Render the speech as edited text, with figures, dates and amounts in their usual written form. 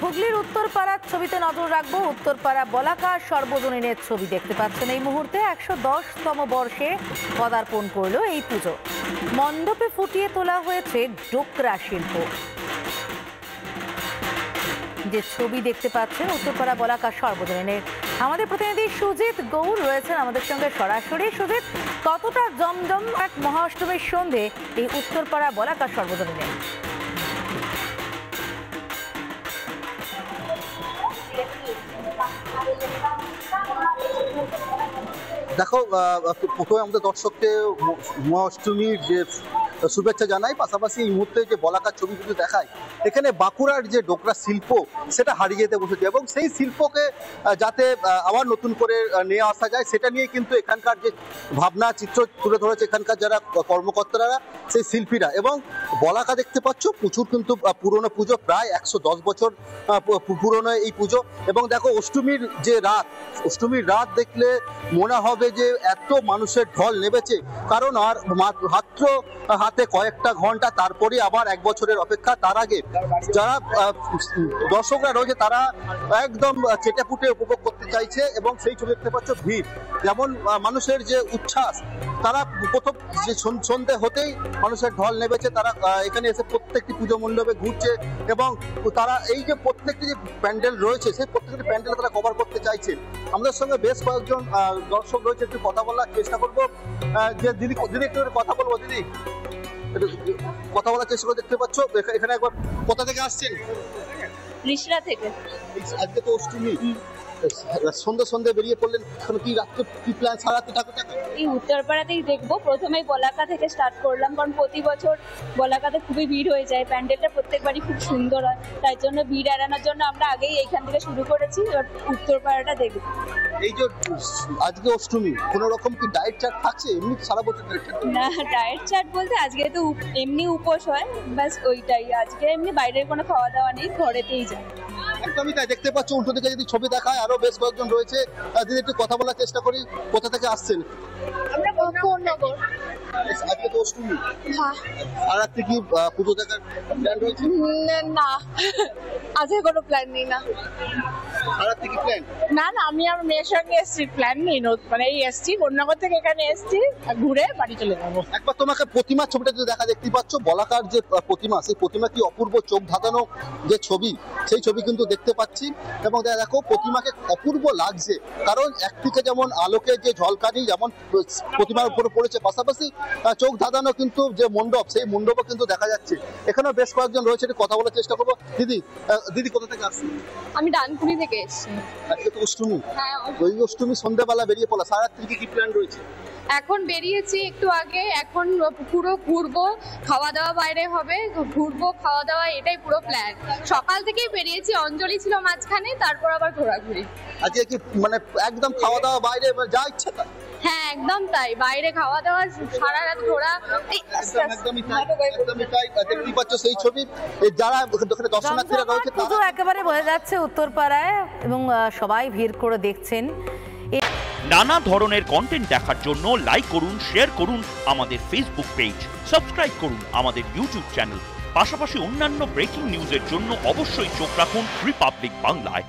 হুগলির উত্তরপাড়ার ছবিতে নজর রাখবো। উত্তরপাড়া বলাকা সর্বজনীনের ছবি দেখতে পাচ্ছেন। এই মুহূর্তে 110তম বর্ষে পদার্পণ করলো এই পুজো। মণ্ডপে ফুটিয়ে তোলা হয়েছে ডোকরা শিল্প। যে ছবি দেখতে পাচ্ছেন উত্তরপাড়া বলাকা সর্বজনীনের, আমাদের প্রতিনিধি সুজিত গৌর রয়েছেন আমাদের সঙ্গে সরাসরি। সুজিত, কতটা জমজম এক মহাষ্টমীর সন্ধে এই উত্তরপাড়া বলাকা সর্বজনীনে? দেখো, প্রথমে আমাদের দর্শককে মহাষ্টমীর যে শুভেচ্ছা জানাই, পাশাপাশি এই মুহূর্তে যে বলাকার ছবিগুলো দেখায়, এখানে বাঁকুড়ার যে ডোকরা শিল্প সেটা হারিয়ে যেতে বসেছে এবং সেই শিল্পকে যাতে আবার নতুন করে নিয়ে আসা যায় সেটা নিয়ে কিন্তু এখানকার যে ভাবনা চিত্র তুলে ধরেছে এখানকার যারা কর্মকর্তারা, সেই শিল্পীরা। এবং বলাকা দেখতে পাচ্ছ প্রচুর কিন্তু পুরনো পুজো, প্রায় 110 বছর পুরনো এই পুজো। এবং দেখো অষ্টমীর যে রাত, অষ্টমীর রাত দেখলে মনে হবে যে এত মানুষের ঢল নেমেছে, কারণ আর মাত্র হাতে কয়েকটা ঘন্টা, তারপরে আবার 1 বছরের অপেক্ষা। তার আগে যারা দর্শকরা রয়েছে তারা একদম চেটেপুটে উপভোগ করতে চাইছে এবং সেই ছবি দেখতে পাচ্ছ ভিড়, যেমন মানুষের যে উচ্ছ্বাস, তারা প্রথম যে সন্ধ্যে হতেই মানুষের ঢল নেমেছে। তারা এখানে এসে প্রত্যেকটি পুজো মণ্ডপে ঘুরছে এবং তারা এই যে প্রত্যেকটি যে প্যান্ডেল রয়েছে সেই প্রত্যেকটি প্যান্ডেল তারা কভার করতে চাইছে। আমাদের সঙ্গে বেশ কয়েকজন দর্শক রয়েছে, একটু কথা বলার চেষ্টা করবো। যে দিদি একটু কথা বলবো। দিদি, কথা বলার চেষ্টা করে। দেখতে পাচ্ছ এখানে একবার কোথা থেকে আসছেন? রিশরা থেকে। আজকে তো অষ্টমী, সন্ধ্যে বেরিয়ে পড়লেন, কি রাত্রে কি প্ল্যান? সারা রাত্রে ঠাকুর এই উত্তরপাড়াতেই দেখবো। প্রথমেই বলাকা থেকে স্টার্ট করলাম, কারণ প্রতি বছর বলাকাতে খুবই ভিড় হয়ে যায়। প্যান্ডেলটা প্রত্যেকবারই খুব সুন্দর হয়, তাই জন্য ভিড় এড়ানোর জন্য আমরা আগেই এইখান থেকে শুরু করেছি। এবার উত্তরপাড়াটা দেখবো। এই যে আজকে অষ্টমী, কোনো রকম কি ডায়েট চার্ট থাকছে? এমনি সারা বছর না, ডায়েট চার্ট বলতে আজকে তো এমনি উপোস হয়, ব্যাস ওইটাই। আজকে এমনি বাইরের কোনো খাওয়া দাওয়া নেই, ঘরেতেই যায়। একদমই তাই। দেখতে পাচ্ছ উল্টো দিকে যদি ছবি দেখায় আরো বেশ কয়েকজন রয়েছে। দিদি একটু কথা বলার চেষ্টা করি, কোথা থেকে আসছেন? আমরা কোন্নগর। আজকে তো অষ্টমী, হ্যাঁ। আর রাত্রে কি পুজো দেখার প্ল্যান রয়েছে? না, আজকে কোনো প্ল্যান নেই। না, আর রাত্রে কি প্ল্যান? না, আমি আমার মেয়ের সঙ্গে এসেছি, প্ল্যান নেই। মানে এই এসছি কোন্নগর থেকে, এখানে এসছি, ঘুরে বাড়ি চলে যাবো। একবার তোমাকে প্রতিমার ছবিটা যদি দেখা, দেখতে পাচ্ছ বলাকার যে প্রতিমা, সেই প্রতিমা কি অপূর্ব চোখ ধাঁধানো যে ছবি, সেই ছবি কিন্তু দেখতে পাচ্ছি। এবং দেখো প্রতিমাকে অপূর্ব লাগছে, কারণ একদিকে যেমন আলোকের যে ঝলকানি যেমন প্রতিমার উপরে পড়েছে, পাশাপাশি চোখ ধাঁধানো কিন্তু যে মণ্ডপ, সেই মণ্ডপও কিন্তু দেখা যাচ্ছে। এখানেও বেশ কয়েকজন রয়েছে, কথা বলার চেষ্টা করবো। দিদি কোথা থেকে আসছেন? আমি ডানকুনি থেকে এসেছি। আজকে তো অষ্টমী, হ্যাঁ। ওই অষ্টমী সন্ধ্যাবেলা বেরিয়ে পড়লা, সারা রাত্রি কি প্ল্যান রয়েছে? এখন বেরিয়েছি একটু আগে, এখন পুরো ঘুরবো, খাওয়া দাওয়া বাইরে হবে, ঘুরবো খাওয়া দাওয়া, এটাই পুরো প্ল্যান। সকাল থেকেই বেরিয়েছি, অঞ্জলি ছিল মাঝখানে, তারপর আবার ঘোরাঘুরি। আজকে কি মানে একদম খাওয়া দাওয়া বাইরে, যা ইচ্ছা তাই? হ্যাঁ, একদম তাই। বাইরে খাওয়া দাওয়া, সারা রাত ঘোরা। একদমই তাই। দেখতেই পাচ্ছ সেই ছবি, যারা দর্শনার্থীরা রয়েছে পুজো একেবারে বোঝা যাচ্ছে উত্তরপাড়ায় এবং সবাই ভিড় করে দেখছেন। নানা ধরনের কন্টেন্ট দেখার জন্য লাইক করুন, শেয়ার করুন আমাদের ফেসবুক পেজ, সাবস্ক্রাইব করুন আমাদের ইউটিউব চ্যানেল। পাশাপাশি অন্যান্য ব্রেকিং নিউজের জন্য অবশ্যই চোখ রাখুন রিপাবলিক বাংলায়।